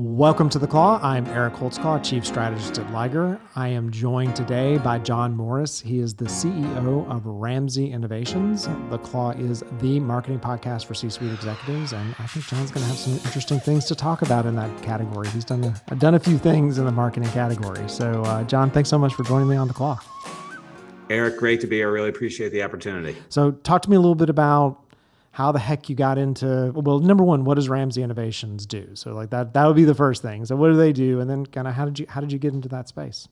Welcome to The Claw. I'm Eric Holtzclaw, Chief Strategist at Liger. I am joined today by Jon Morris. He is the CEO of Ramsey Innovations. The Claw is the marketing podcast for C-suite executives, and I think Jon's going to have some interesting things to talk about in that category. He's done a few things in the marketing category. So, Jon, thanks so much for joining me on The Claw. Eric, great to be here. I really appreciate the opportunity. So talk to me a little bit about how the heck you got into, well, number one, what does Ramsey Innovations do? So like that would be the first thing. So what do they do? And then kind of how did you get into that space?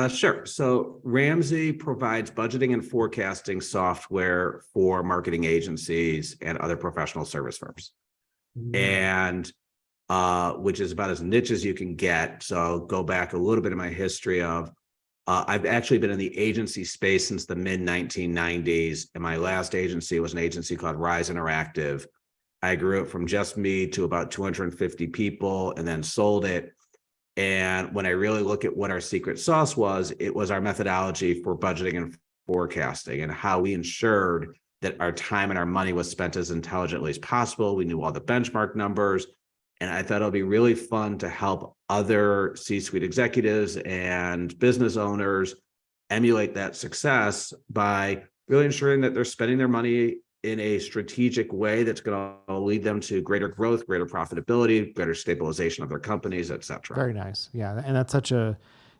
Sure. So Ramsey provides budgeting and forecasting software for marketing agencies and other professional service firms. And which is about as niche as you can get. So I'll go back a little bit in my history of I've actually been in the agency space since the mid-1990s, and my last agency was an agency called Rise Interactive. I grew it from just me to about 250 people and then sold it. And when I really look at what our secret sauce was, it was our methodology for budgeting and forecasting and how we ensured that our time and our money was spent as intelligently as possible. We knew all the benchmark numbers. And I thought it'll be really fun to help other C-suite executives and business owners emulate that success by really ensuring that they're spending their money in a strategic way that's going to lead them to greater growth, greater profitability, greater stabilization of their companies, et cetera. Very nice. Yeah. And that's such a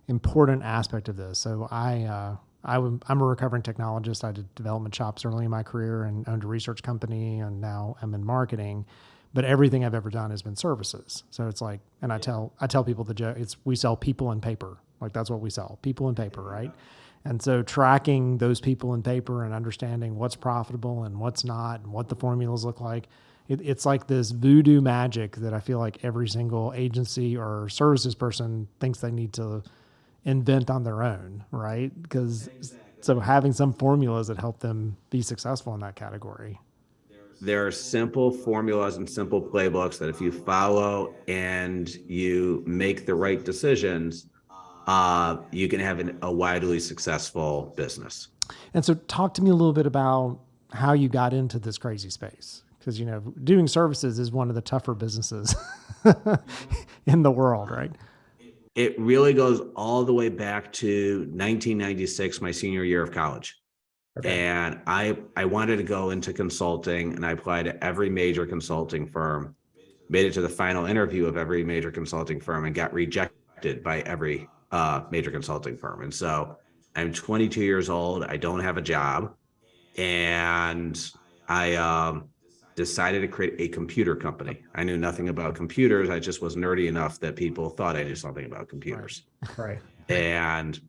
important aspect of this. So I'm a recovering technologist. I did development shops early in my career and owned a research company, and now I'm in marketing. But everything I've ever done has been services. So it's like, and I tell people the joke, we sell people and paper. Like that's what we sell, people and paper, right? And so tracking those people and paper and understanding what's profitable and what's not and what the formulas look like, it's like this voodoo magic that I feel like every single agency or services person thinks they need to invent on their own, right? Because so having some formulas that help them be successful in that category. There are simple formulas and simple playbooks that if you follow and you make the right decisions, you can have a widely successful business. And so talk to me a little bit about how you got into this crazy space. Because, doing services is one of the tougher businesses in the world, right? It really goes all the way back to 1996, my senior year of college. Okay. And I wanted to go into consulting, and I applied to every major consulting firm, made it to the final interview of every major consulting firm, and got rejected by every major consulting firm. And so I'm 22 years old. I don't have a job. And I decided to create a computer company. I knew nothing about computers. I just was nerdy enough that people thought I knew something about computers. Right. And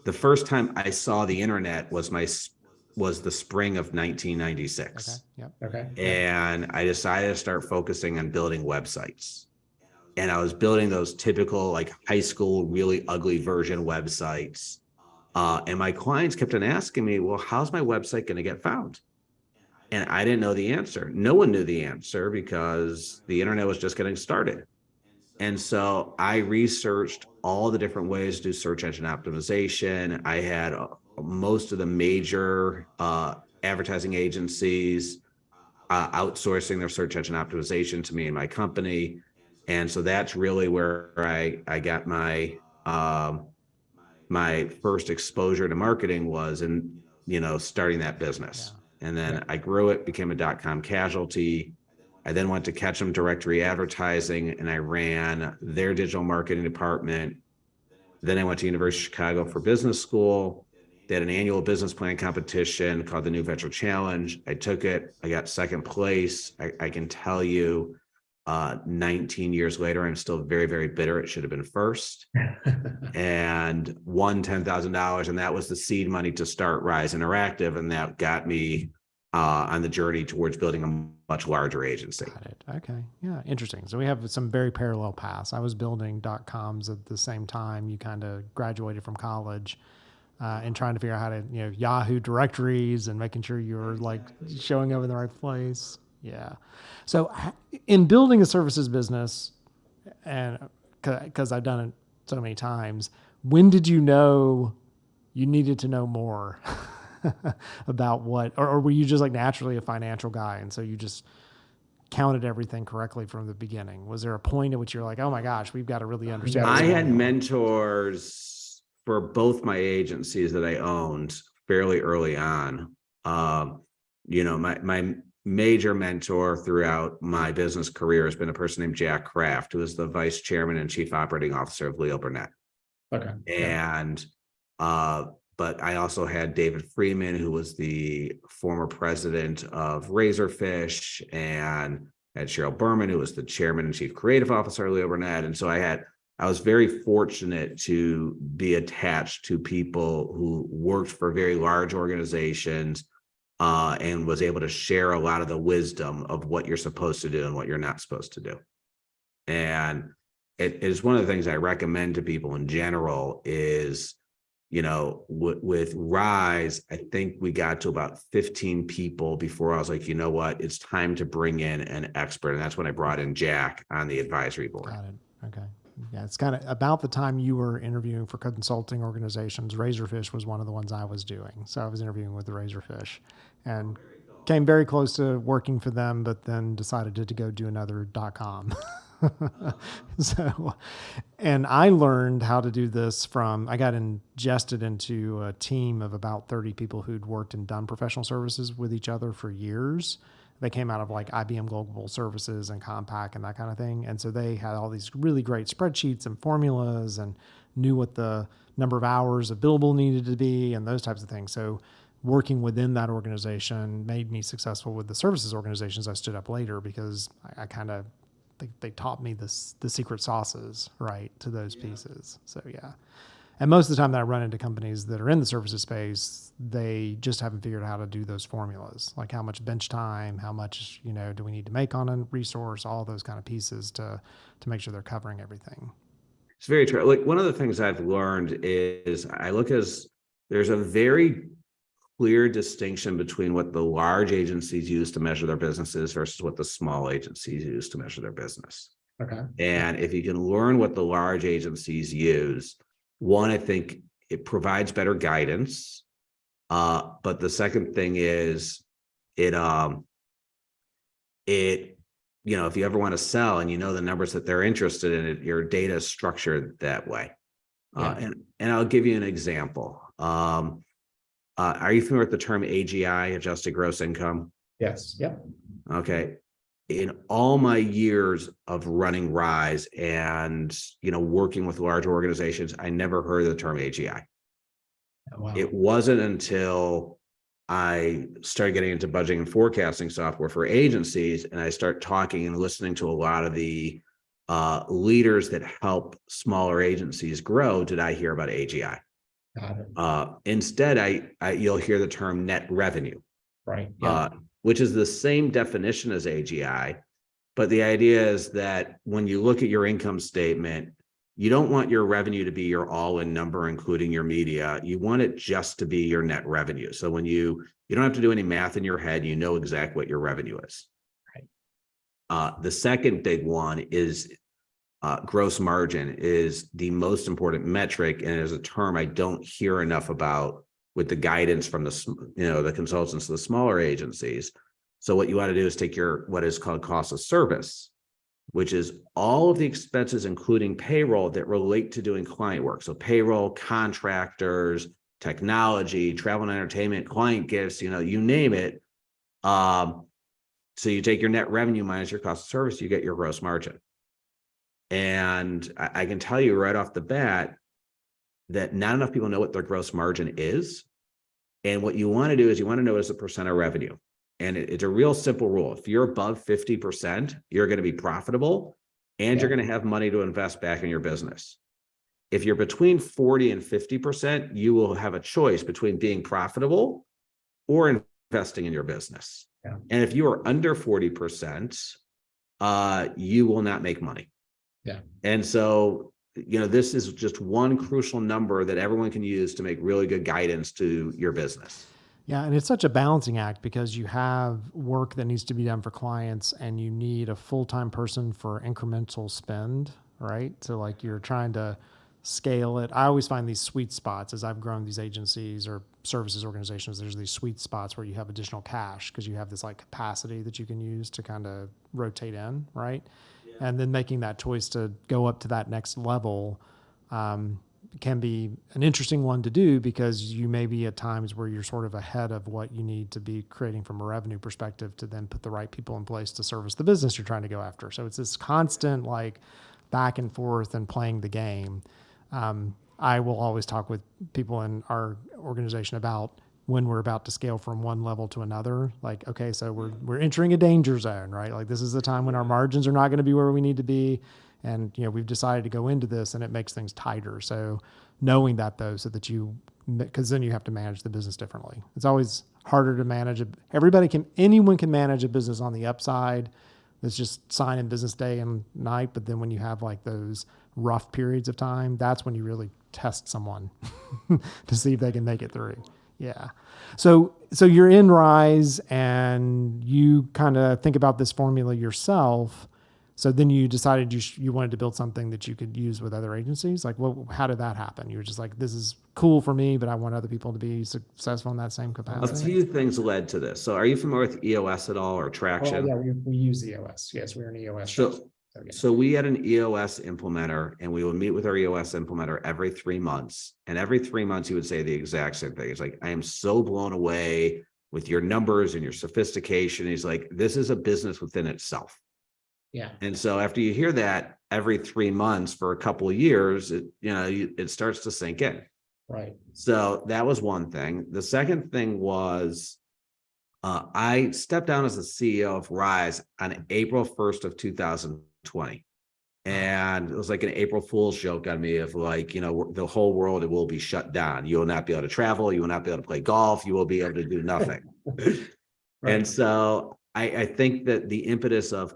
the first time I saw the internet was the spring of 1996. Okay. Yep. Okay. And I decided to start focusing on building websites. And I was building those typical like high school, really ugly version websites. And my clients kept on asking me, well, how's my website going to get found? And I didn't know the answer. No one knew the answer because the internet was just getting started. And so I researched all the different ways to do search engine optimization. I had most of the major advertising agencies outsourcing their search engine optimization to me and my company. And so that's really where I got my first exposure to marketing was in, starting that business. Yeah. And then I grew it, became a .com casualty. I then went to Ketchum Directory Advertising, and I ran their digital marketing department. Then I went to University of Chicago for business school. They had an annual business plan competition called the New Venture Challenge. I took it. I got second place. I can tell you 19 years later, I'm still very, very bitter. It should have been first. And won $10,000. And that was the seed money to start Rise Interactive. And that got me on the journey towards building a much larger agency. Got it. Okay. Yeah. Interesting. So we have some very parallel paths. I was building .coms at the same time. You kind of graduated from college and trying to figure out how to, Yahoo directories and making sure you're like showing up in the right place. Yeah. So in building a services business, and because I've done it so many times, when did you know you needed to know more about what, or were you just like naturally a financial guy? And so you just counted everything correctly from the beginning? Was there a point at which you're like, oh my gosh, we've got to really understand I this had formula? mentors for both my agencies that I owned fairly early on. My major mentor throughout my business career has been a person named Jack Kraft, who is the vice chairman and chief operating officer of Leo Burnett. Okay. And but I also had David Freeman, who was the former president of Razorfish, and had Cheryl Berman, who was the chairman and chief creative officer of Leo Burnett. And so I was very fortunate to be attached to people who worked for very large organizations, and was able to share a lot of the wisdom of what you're supposed to do and what you're not supposed to do. And it is one of the things I recommend to people in general is, with Rise, I think we got to about 15 people before I was like, you know what, it's time to bring in an expert. And that's when I brought in Jack on the advisory board. Got it. Okay. Yeah, it's kind of about the time you were interviewing for consulting organizations. Razorfish was one of the ones I was doing. So I was interviewing with the Razorfish and came very close to working for them, but then decided to go do another .com. So, and I learned how to do this I got ingested into a team of about 30 people who'd worked and done professional services with each other for years. They came out of like IBM Global Services and Compaq and that kind of thing. And so they had all these really great spreadsheets and formulas and knew what the number of hours of billable needed to be and those types of things. So working within that organization made me successful with the services organizations I stood up later, because I kind of, they taught me the secret sauces, right, to those pieces. So yeah. And most of the time that I run into companies that are in the services space, they just haven't figured out how to do those formulas, like how much bench time, how much, do we need to make on a resource, all those kind of pieces to make sure they're covering everything. It's very true. Like, one of the things I've learned is there's a very clear distinction between what the large agencies use to measure their businesses versus what the small agencies use to measure their business. Okay. And if you can learn what the large agencies use, one, I think it provides better guidance. But the second thing is if you ever want to sell and the numbers that they're interested in, your data is structured that way. And I'll give you an example. Are you familiar with the term AGI, adjusted gross income? Yes. Yep. Okay. In all my years of running Rise and, working with large organizations, I never heard of the term AGI. Oh, wow. It wasn't until I started getting into budgeting and forecasting software for agencies, and I start talking and listening to a lot of the leaders that help smaller agencies grow, did I hear about AGI. Got it. Instead, you'll hear the term net revenue. Right. Yeah. Which is the same definition as AGI. But the idea is that when you look at your income statement, you don't want your revenue to be your all-in number, including your media. You want it just to be your net revenue. So when you don't have to do any math in your head, you know exactly what your revenue is. Right. The second big one is gross margin is the most important metric, and it is a term I don't hear enough about with the guidance from the consultants to the smaller agencies. So what you want to do is take what is called cost of service, which is all of the expenses, including payroll, that relate to doing client work. So payroll, contractors, technology, travel and entertainment, client gifts, you name it. So you take your net revenue minus your cost of service, you get your gross margin. And I can tell you right off the bat that not enough people know what their gross margin is. And what you want to do is you want to know it as a percent of revenue. And it's a real simple rule. If you're above 50%, you're going to be profitable and you're going to have money to invest back in your business. If you're between 40 and 50%, you will have a choice between being profitable or investing in your business. Yeah. And if you are under 40%, you will not make money. Yeah. And so, this is just one crucial number that everyone can use to make really good guidance to your business. Yeah. And it's such a balancing act because you have work that needs to be done for clients and you need a full-time person for incremental spend, right? So like you're trying to scale it. I always find these sweet spots as I've grown these agencies or services organizations, there's these sweet spots where you have additional cash because you have this like capacity that you can use to kind of rotate in, right? Yeah. And then making that choice to go up to that next level can be an interesting one to do because you may be at times where you're sort of ahead of what you need to be creating from a revenue perspective to then put the right people in place to service the business you're trying to go after. So it's this constant like back and forth and playing the game. I will always talk with people in our organization about when we're about to scale from one level to another. Like, okay, so we're entering a danger zone, right? Like this is the time when our margins are not going to be where we need to be. And, we've decided to go into this and it makes things tighter. So knowing that though, so that because then you have to manage the business differently. It's always harder to manage. Anyone can manage a business on the upside. It's just signing business day and night. But then when you have like those rough periods of time, that's when you really test someone to see if they can make it through. Yeah. So you're in Rise and you kind of think about this formula yourself. So then you decided you wanted to build something that you could use with other agencies. Like, how did that happen? You were just like, this is cool for me, but I want other people to be successful in that same capacity. A few things led to this. So are you familiar with EOS at all or Traction? Oh, yeah, we use EOS. Yes, we're an EOS. So we had an EOS implementer and we would meet with our EOS implementer every 3 months. And every 3 months, he would say the exact same thing. It's like, I am so blown away with your numbers and your sophistication. He's like, this is a business within itself. Yeah. And so after you hear that every 3 months for a couple of years, it starts to sink in. Right. So that was one thing. The second thing was I stepped down as the CEO of Rise on April 1st of 2020. And it was like an April Fool's joke on me of like, the whole world will be shut down. You will not be able to travel. You will not be able to play golf. You will be able to do nothing. Right. And so I think that the impetus of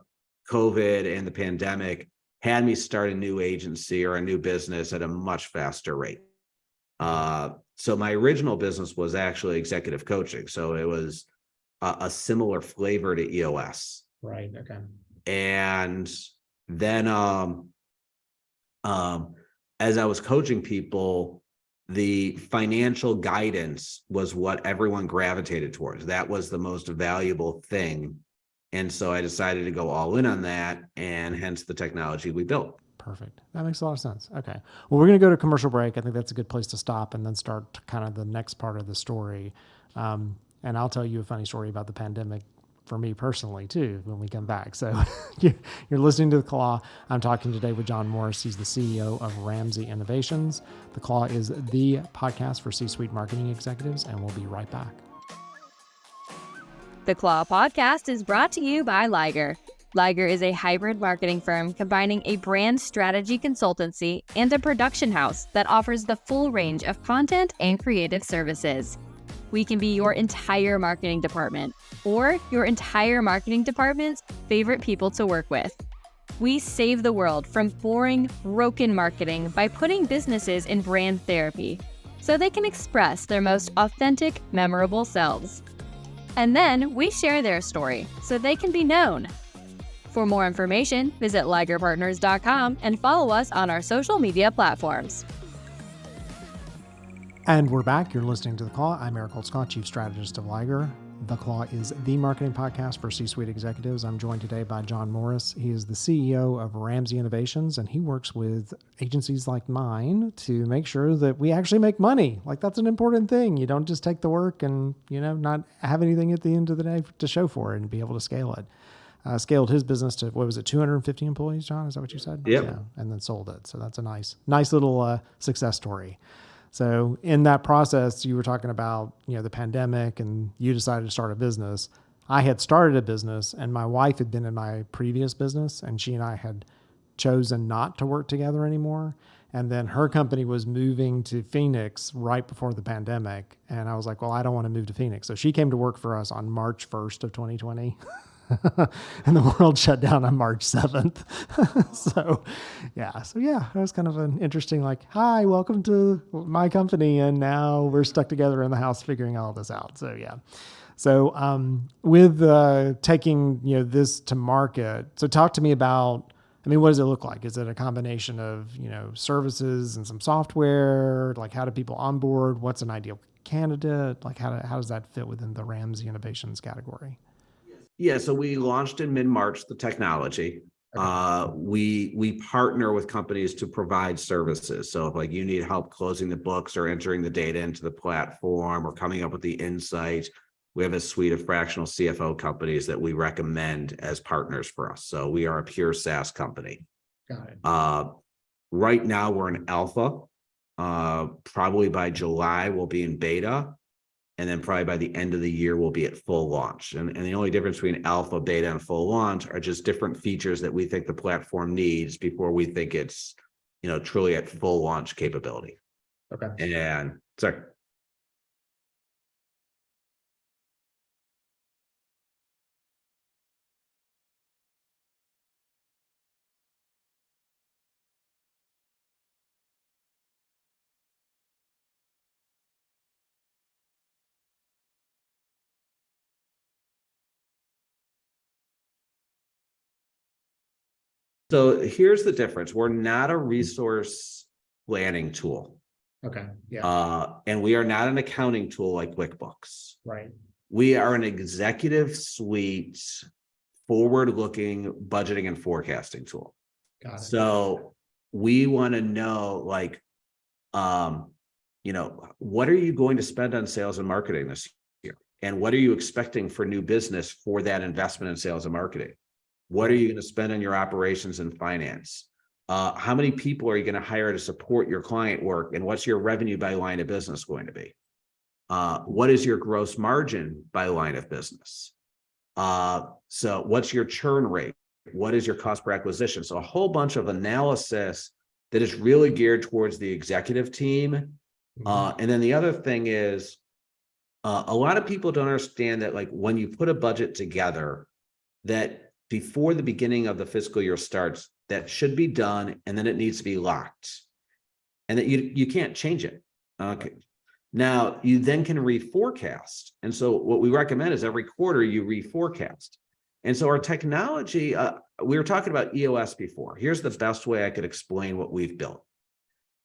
COVID and the pandemic had me start a new agency or a new business at a much faster rate. So my original business was actually executive coaching. So it was a similar flavor to EOS. Right. Okay. And then as I was coaching people, the financial guidance was what everyone gravitated towards. That was the most valuable thing. And so I decided to go all in on that, and hence the technology we built. Perfect. That makes a lot of sense. Okay. Well, we're going to go to commercial break. I think that's a good place to stop and then start kind of the next part of the story. And I'll tell you a funny story about the pandemic for me personally too when we come back. So you're listening to The Claw. I'm talking today with Jon Morris. He's the CEO of Ramsey Innovations. The Claw is the podcast for C-suite marketing executives, and we'll be right back. The Claw podcast is brought to you by Liger. Liger is a hybrid marketing firm combining a brand strategy consultancy and a production house that offers the full range of content and creative services. We can be your entire marketing department or your entire marketing department's favorite people to work with. We save the world from boring, broken marketing by putting businesses in brand therapy so they can express their most authentic, memorable selves. And then we share their story so they can be known. For more information, visit ligerpartners.com and follow us on our social media platforms. And we're back. You're listening to The Claw. I'm Eric Holtzclaw, Chief Strategist of Liger. The Claw is the marketing podcast for C-suite executives. I'm joined today by Jon Morris. He is the CEO of Ramsey Innovations, and he works with agencies like mine to make sure that we actually make money. Like, that's an important thing. You don't just take the work and, not have anything at the end of the day to show for it and be able to scale it. Scaled his business to, 250 employees, Jon? Is that what you said? Yep. Yeah. And then sold it. So that's a nice little success story. So in that process, you were talking about, the pandemic, and you decided to start a business. I had started a business, and my wife had been in my previous business, and she and I had chosen not to work together anymore. And then her company was moving to Phoenix right before the pandemic. And I was like, well, I don't want to move to Phoenix. So she came to work for us on March 1st of 2020. And the world shut down on March 7th. So it was kind of an interesting, like, hi, welcome to my company. And now we're stuck together in the house figuring all this out. So, yeah. So with taking, this to market, so talk to me about, what does it look like? Is it a combination of, services and some software? Like, how do people onboard? What's an ideal candidate? Like how does that fit within the Ramsey Innovations category? Yeah, so we launched in mid-March the technology. We partner with companies to provide services. So if like you need help closing the books or entering the data into the platform or coming up with the insight, we have a suite of fractional CFO companies that we recommend as partners for us. So we are a pure SaaS company. Got it. Right now we're in alpha. Probably by July we'll be in beta. And then probably by the end of the year, we'll be at full launch. And the only difference between alpha, beta, and full launch are just different features that we think the platform needs before we think it's, truly at full launch capability. Okay. And sorry. So here's the difference. We're not a resource planning tool. Okay. Yeah. And we are not an accounting tool like QuickBooks. Right. We are an executive suite, forward-looking budgeting and forecasting tool. Got it. So we want to know, like, what are you going to spend on sales and marketing this year? And what are you expecting for new business for that investment in sales and marketing? What are you going to spend on your operations and finance? How many people are you going to hire to support your client work? And what's your revenue by line of business going to be? What is your gross margin by line of business? So what's your churn rate? What is your cost per acquisition? So a whole bunch of analysis that is really geared towards the executive team. And then the other thing is, a lot of people don't understand that, like, when you put a budget together, that before the beginning of the fiscal year starts, that should be done, and then it needs to be locked, and that you can't change it. Okay. Now you then can reforecast, and so what we recommend is every quarter you reforecast. And so our technology, we were talking about EOS before. Here's the best way I could explain what we've built.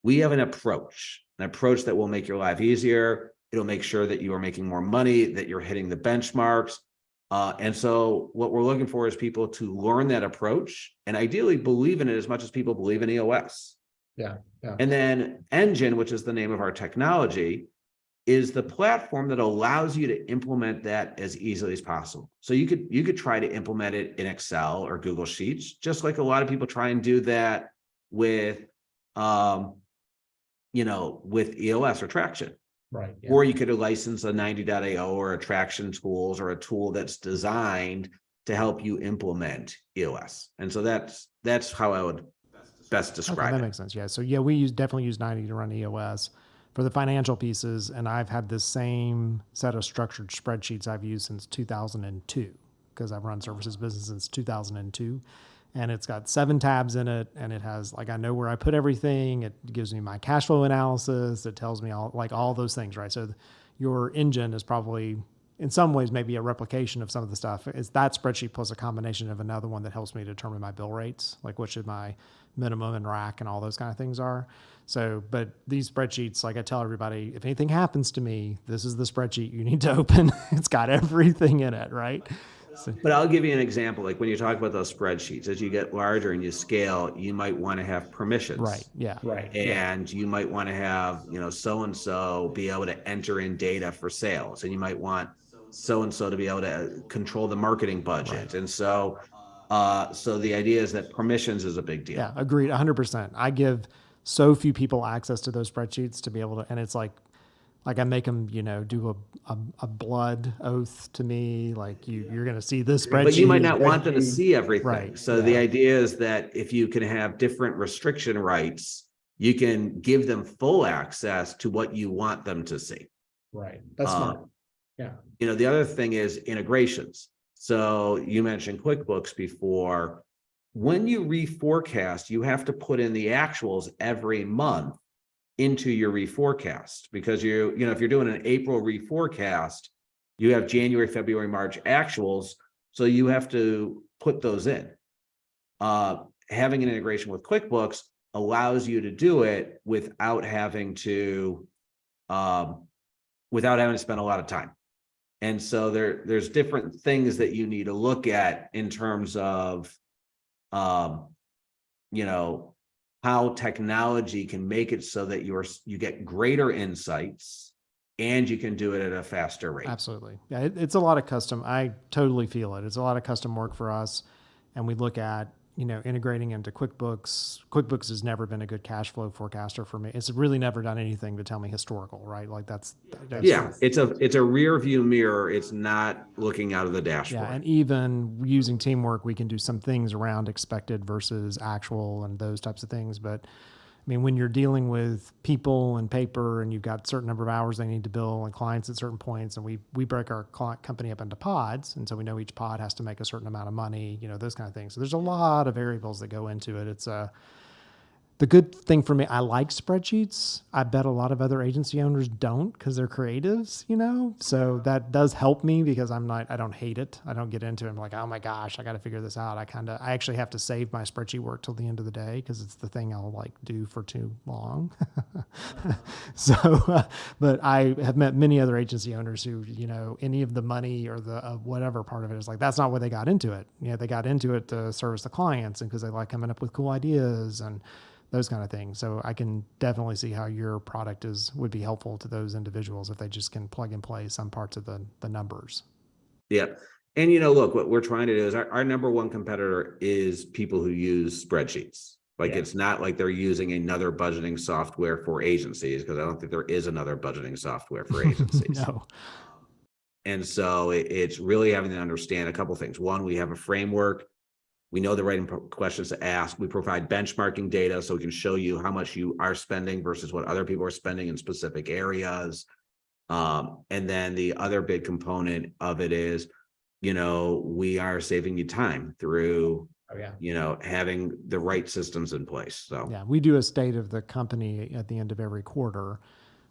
We have an approach that will make your life easier. It'll make sure that you are making more money, that you're hitting the benchmarks. And so what we're looking for is people to learn that approach and ideally believe in it as much as people believe in EOS. Yeah. And then Engine, which is the name of our technology, is the platform that allows you to implement that as easily as possible. So you could try to implement it in Excel or Google Sheets, just like a lot of people try and do that with, with EOS or Traction. Right. Yeah. Or you could license a 90.io or a Traction tools or a tool that's designed to help you implement EOS. And so that's how I would best describe that it. makes sense. Yeah. So yeah, we definitely use 90 to run EOS for the financial pieces. And I've had the same set of structured spreadsheets I've used since 2002, because I've run services business since 2002. And it's got 7 tabs in it, and it has, like, I know where I put everything. It gives me my cash flow analysis. It tells me all those things, right? So your Engine is probably, in some ways, maybe a replication of some of the stuff. It's that spreadsheet plus a combination of another one that helps me determine my bill rates, like what should my minimum and rack and all those kind of things are. So, but these spreadsheets, like I tell everybody, if anything happens to me, this is the spreadsheet you need to open. It's got everything in it, right? But I'll give you an example. Like when you talk about those spreadsheets, as you get larger and you scale, you might want to have permissions. Right. Yeah. Right. And you might want to have, so-and-so be able to enter in data for sales. And you might want so-and-so to be able to control the marketing budget. Right. And so the idea is that permissions is a big deal. Yeah, agreed. 100%. I give so few people access to those spreadsheets to be able to, and it's like I make them, do a blood oath to me. Like you're going to see this spreadsheet. But you might not want them to see everything. Right. So the idea is that if you can have different restriction rights, you can give them full access to what you want them to see. Right. That's smart. Yeah. The other thing is integrations. So you mentioned QuickBooks before. When you reforecast, you have to put in the actuals every month into your reforecast, because if you're doing an April reforecast, you have January, February, March actuals. So you have to put those in. Having an integration with QuickBooks allows you to do it without having to without having to spend a lot of time. And so there's different things that you need to look at in terms of, you know, how technology can make it so that you get greater insights and you can do it at a faster rate. Absolutely. Yeah, it's a lot of custom. I totally feel it. It's a lot of custom work for us. And we look at, you know, integrating into QuickBooks. QuickBooks has never been a good cash flow forecaster for me. It's really never done anything to tell me historical, right? Like that's Yeah, it's a rear view mirror. It's not looking out of the dashboard. Yeah, and even using teamwork, we can do some things around expected versus actual and those types of things. But I mean, when you're dealing with people and paper and you've got a certain number of hours they need to bill and clients at certain points, and we break our company up into pods. And so we know each pod has to make a certain amount of money, you know, those kind of things. So there's a lot of variables that go into it. It's the good thing for me, I like spreadsheets. I bet a lot of other agency owners don't because they're creatives, you know? So that does help me because I don't hate it. I don't get into it. I'm like, oh my gosh, I got to figure this out. I actually have to save my spreadsheet work till the end of the day because it's the thing I'll like do for too long. But I have met many other agency owners who, you know, any of the money or the whatever part of it is like, that's not why they got into it. You know, they got into it to service the clients and because they like coming up with cool ideas and those kind of things. So I can definitely see how your product would be helpful to those individuals if they just can plug and play some parts of the numbers. Yeah. And, you know, look, what we're trying to do is our number one competitor is people who use spreadsheets. Like it's not like they're using another budgeting software for agencies, because I don't think there is another budgeting software for agencies. No. And so it's really having to understand a couple of things. One, we have a framework. We know the right questions to ask. We provide benchmarking data so we can show you how much you are spending versus what other people are spending in specific areas. And then the other big component of it is, you know, we are saving you time through, you know, having the right systems in place. So yeah, we do a state of the company at the end of every quarter.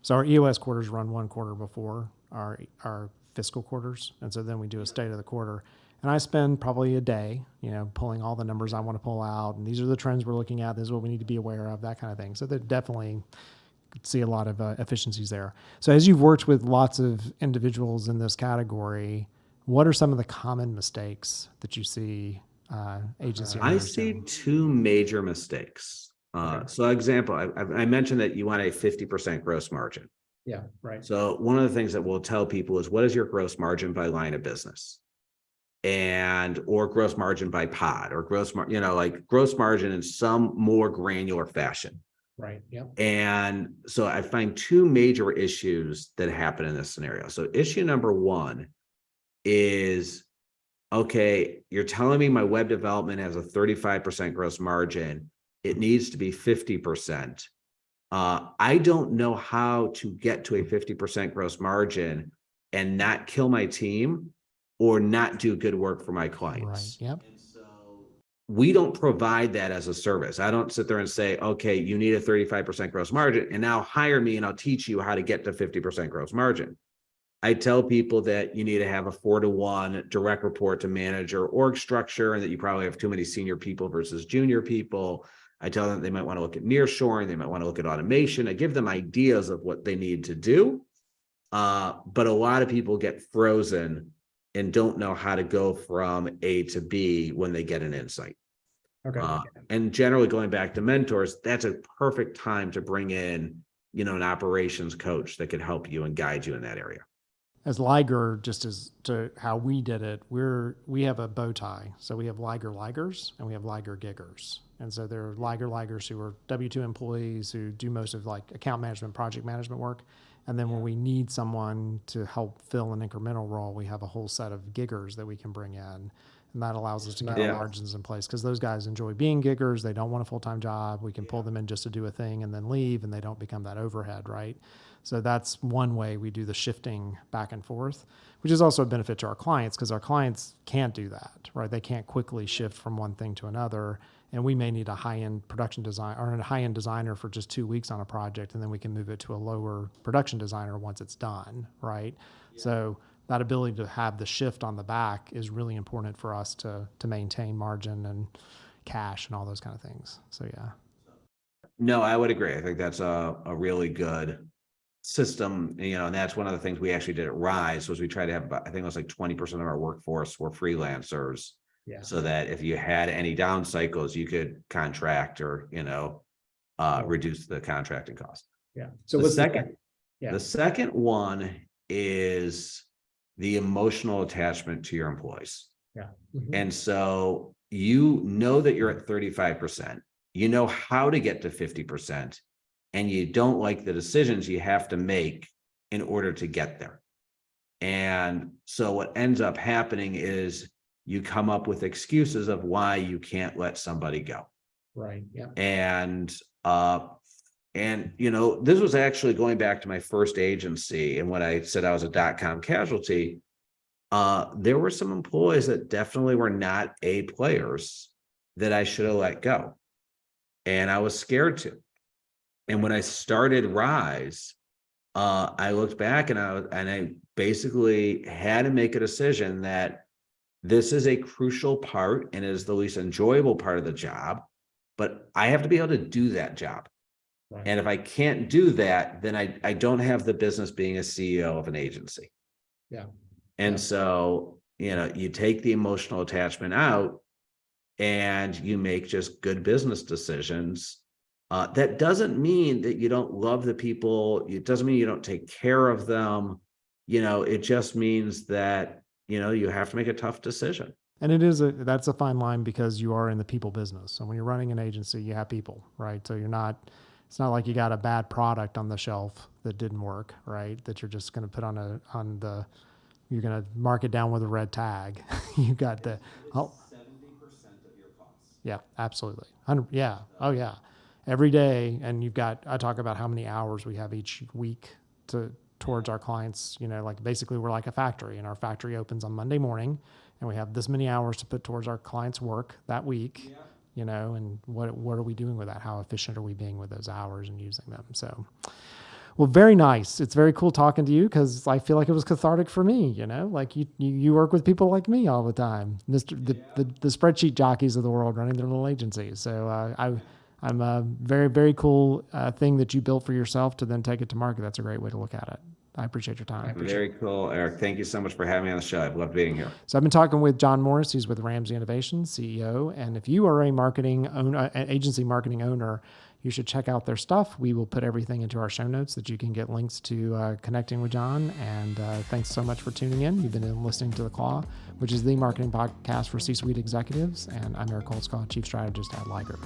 So our EOS quarters run one quarter before our fiscal quarters. And so then we do a state of the quarter. And I spend probably a day, you know, pulling all the numbers I want to pull out. And these are the trends we're looking at. This is what we need to be aware of, that kind of thing. So they definitely could see a lot of efficiencies there. So as you've worked with lots of individuals in this category, what are some of the common mistakes that you see agency owners I see doing? two major mistakes. So example, I mentioned that you want a 50% gross margin. Yeah, right. So one of the things that we'll tell people is, what is your gross margin by line of business? Or gross margin by pod, or you know, like gross margin in some more granular fashion. Right. Yep. And so I find two major issues that happen in this scenario. So issue number one is, okay, you're telling me my web development has a 35% gross margin. It needs to be 50%. I don't know how to get to a 50% gross margin and not kill my team or not do good work for my clients. Right. Yep. And so we don't provide that as a service. I don't sit there and say, okay, you need a 35% gross margin and now hire me and I'll teach you how to get to 50% gross margin. I tell people that you need to have a 4-to-1 direct report to manager org structure, and that you probably have too many senior people versus junior people. I tell them they might want to look at nearshoring, they might want to look at automation. I give them ideas of what they need to do. But a lot of people get frozen and don't know how to go from A to B when they get an insight. Okay. And generally, going back to mentors, that's a perfect time to bring in, you know, an operations coach that could help you and guide you in that area. As Liger, just as to how we did it, we have a bow tie. So we have Ligers and we have Liger giggers. And so there are Ligers who are W-2 employees who do most of like account management, project management work. And then when we need someone to help fill an incremental role, we have a whole set of giggers that we can bring in. And that allows us to get our margins in place because those guys enjoy being giggers. They don't want a full-time job. We can pull them in just to do a thing and then leave, and they don't become that overhead, right? So that's one way we do the shifting back and forth, which is also a benefit to our clients because our clients can't do that, right? They can't quickly shift from one thing to another. And we may need a high-end production design or a high-end designer for just 2 weeks on a project, and then we can move it to a lower production designer once it's done, right? Yeah. So that ability to have the shift on the back is really important for us to maintain margin and cash and all those kind of things. So yeah. No, I would agree. I think that's a really good system, and that's one of the things we actually did at Rise was we tried to have, I think it was like 20% of our workforce were freelancers. Yeah. So that if you had any down cycles, you could contract or, reduce the contracting cost. Yeah. So The what's second, yeah. the second one is the emotional attachment to your employees. Yeah. Mhm. And so you know that you're at 35%, you know how to get to 50%, and you don't like the decisions you have to make in order to get there. And so what ends up happening is you come up with excuses of why you can't let somebody go. Right. Yeah. And this was actually going back to my first agency. And when I said I was a .com casualty, there were some employees that definitely were not A players that I should have let go. And I was scared to. And when I started Rise, I looked back and I basically had to make a decision that this is a crucial part and is the least enjoyable part of the job, but I have to be able to do that job. Right. And if I can't do that, then I don't have the business being a CEO of an agency. Yeah. And so, you take the emotional attachment out and you make just good business decisions. That doesn't mean that you don't love the people. It doesn't mean you don't take care of them. It just means that, you have to make a tough decision. And that's a fine line because you are in the people business. So when you're running an agency, you have people, right? So it's not like you got a bad product on the shelf that didn't work, right? That you're just going to put you're going to mark it down with a red tag. You got 70% of your costs. Yeah, absolutely. 100, yeah. Oh yeah. Every day. And I talk about how many hours we have each week towards our clients, like basically we're like a factory, and our factory opens on Monday morning and we have this many hours to put towards our clients' work that week, and what are we doing with that? How efficient are we being with those hours and using them? So, well, very nice. It's very cool talking to you because I feel like it was cathartic for me, like you work with people like me all the time, the spreadsheet jockeys of the world running their little agencies. So I'm a very, very cool thing that you built for yourself to then take it to market. That's a great way to look at it. I appreciate your time. Very cool, Eric. Thank you so much for having me on the show. I've loved being here. So I've been talking with Jon Morris. He's with Ramsey Innovations, CEO. And if you are an agency marketing owner, you should check out their stuff. We will put everything into our show notes that you can get links to connecting with Jon. And thanks so much for tuning in. You've been listening to The Claw, which is the marketing podcast for C-suite executives. And I'm Eric Holtzclaw, Chief Strategist at Liger.